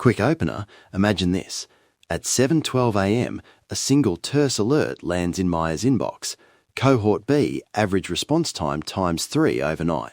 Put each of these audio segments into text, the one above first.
Quick opener, imagine this. At 7:12 a.m, a single terse alert lands in Maya's inbox. Cohort B, average response time times 3 overnight.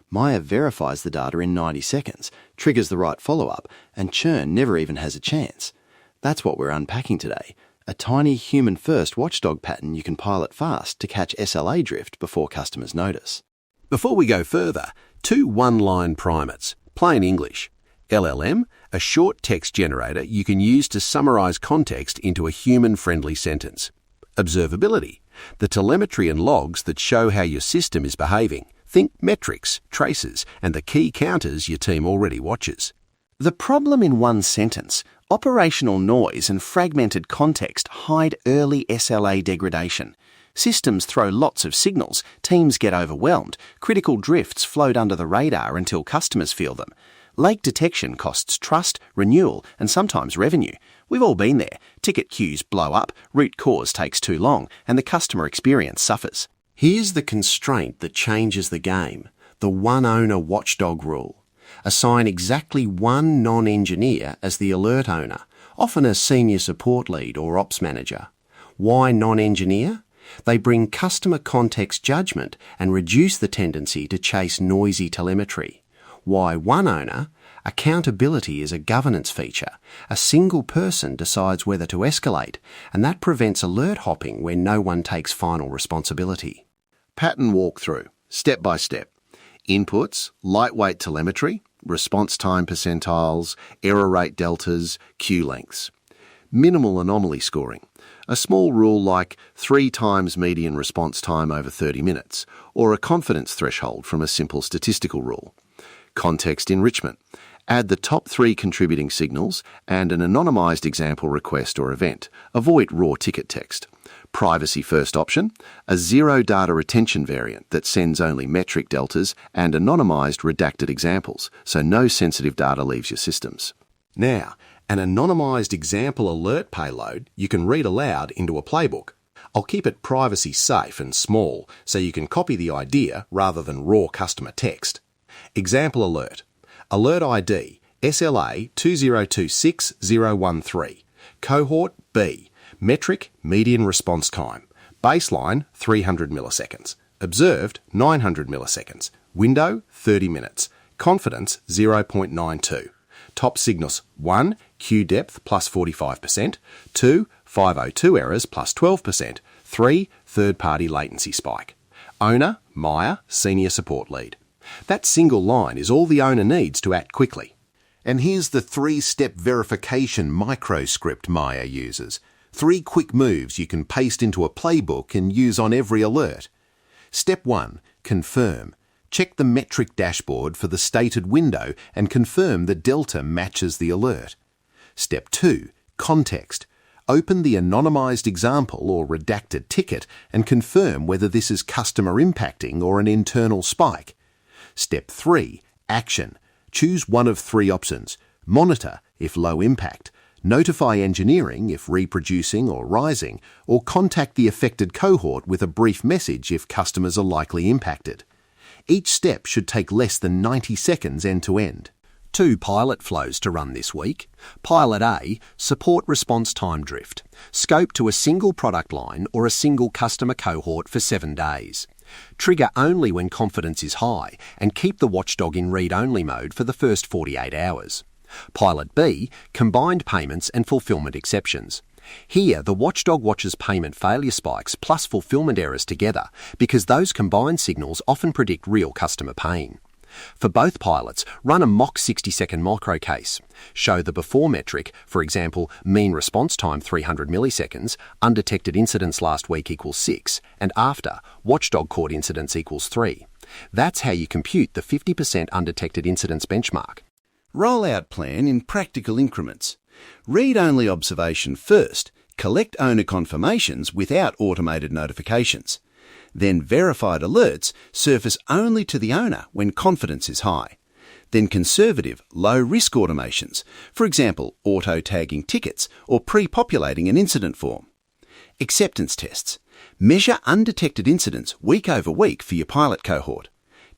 Maya verifies the data in 90 seconds, triggers the right follow-up, and churn never even has a chance. That's what we're unpacking today. A tiny human-first watchdog pattern you can pilot fast to catch SLA drift before customers notice. Before we go further, 2 one-line primates, plain English. LLM, a short text generator you can use to summarize context into a human-friendly sentence. Observability, the telemetry and logs that show how your system is behaving. Think metrics, traces, and the key counters your team already watches. The problem in one sentence: operational noise and fragmented context hide early SLA degradation. Systems throw lots of signals, teams get overwhelmed, critical drifts float under the radar until customers feel them. Lake detection costs trust, renewal, and sometimes revenue. We've all been there. Ticket queues blow up, root cause takes too long, and the customer experience suffers. Here's the constraint that changes the game, the one-owner watchdog rule. Assign exactly one non-engineer as the alert owner, often a senior support lead or ops manager. Why non-engineer? They bring customer context judgment and reduce the tendency to chase noisy telemetry. Why one owner? Accountability is a governance feature. A single person decides whether to escalate, and that prevents alert hopping when no one takes final responsibility. Pattern walkthrough, step by step. Inputs, lightweight telemetry, response time percentiles, error rate deltas, queue lengths. Minimal anomaly scoring. A small rule like 3 times median response time over 30 minutes, or a confidence threshold from a simple statistical rule. Context enrichment. Add the top 3 contributing signals and an anonymised example request or event. Avoid raw ticket text. Privacy first option. A zero data retention variant that sends only metric deltas and anonymised redacted examples, so no sensitive data leaves your systems. Now, an anonymised example alert payload you can read aloud into a playbook. I'll keep it privacy safe and small so you can copy the idea rather than raw customer text. Example alert. Alert ID SLA 2026013. Cohort B. Metric median response time. Baseline 300 milliseconds. Observed 900 milliseconds. Window 30 minutes. Confidence 0.92. Top signals 1. Queue depth plus 45%. 2. 502 errors plus 12%. 3. Third-party latency spike. Owner Maya, senior support lead. That single line is all the owner needs to act quickly. And here's the 3-step verification microscript Maya uses. 3 quick moves you can paste into a playbook and use on every alert. Step 1. Confirm. Check the metric dashboard for the stated window and confirm the delta matches the alert. Step 2. Context. Open the anonymised example or redacted ticket and confirm whether this is customer impacting or an internal spike. Step 3. Action. Choose one of 3 options. Monitor if low impact, notify engineering if reproducing or rising, or contact the affected cohort with a brief message if customers are likely impacted. Each step should take less than 90 seconds end to end. 2 pilot flows to run this week. Pilot A, support response time drift. Scope to a single product line or a single customer cohort for 7 days. Trigger only when confidence is high and keep the watchdog in read-only mode for the first 48 hours. Pilot B, combined payments and fulfillment exceptions. Here, the watchdog watches payment failure spikes plus fulfillment errors together because those combined signals often predict real customer pain. For both pilots, run a mock 60-second micro case. Show the before metric, for example, mean response time 300 milliseconds, undetected incidents last week equals 6, and after, watchdog caught incidents equals 3. That's how you compute the 50% undetected incidents benchmark. Rollout plan in practical increments. Read-only observation first. Collect owner confirmations without automated notifications. Then verified alerts surface only to the owner when confidence is high. Then conservative, low-risk automations, for example, auto-tagging tickets or pre-populating an incident form. Acceptance tests. Measure undetected incidents week over week for your pilot cohort.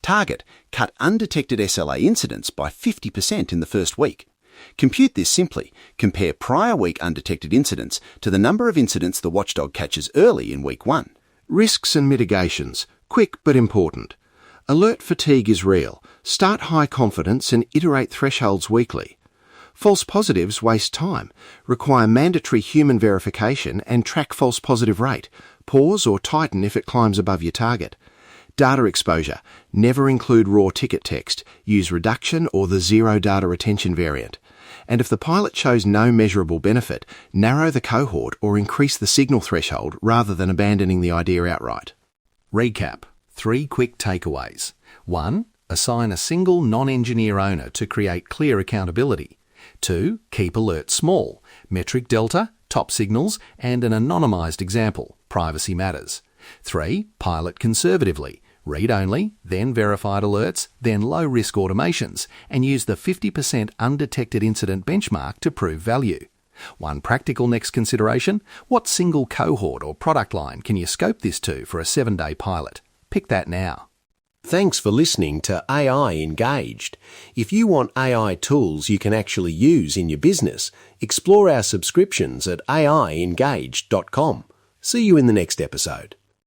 Target, cut undetected SLA incidents by 50% in the first week. Compute this simply. Compare prior week undetected incidents to the number of incidents the Watchdog catches early in week 1. Risks and mitigations. Quick but important. Alert fatigue is real. Start high confidence and iterate thresholds weekly. False positives waste time, require mandatory human verification and track false positive rate. Pause or tighten if it climbs above your target. Data exposure. Never include raw ticket text. Use reduction or the zero data retention variant. And if the pilot shows no measurable benefit, narrow the cohort or increase the signal threshold rather than abandoning the idea outright. Recap. 3 quick takeaways. 1. Assign a single non-engineer owner to create clear accountability. 2. Keep alerts small. Metric delta, top signals, and an anonymised example. Privacy matters. 3. Pilot conservatively. Read only, then verified alerts, then low-risk automations, and use the 50% undetected incident benchmark to prove value. One practical next consideration: what single cohort or product line can you scope this to for a 7-day pilot? Pick that now. Thanks for listening to AI Engaged. If you want AI tools you can actually use in your business, explore our subscriptions at aiengaged.com. See you in the next episode.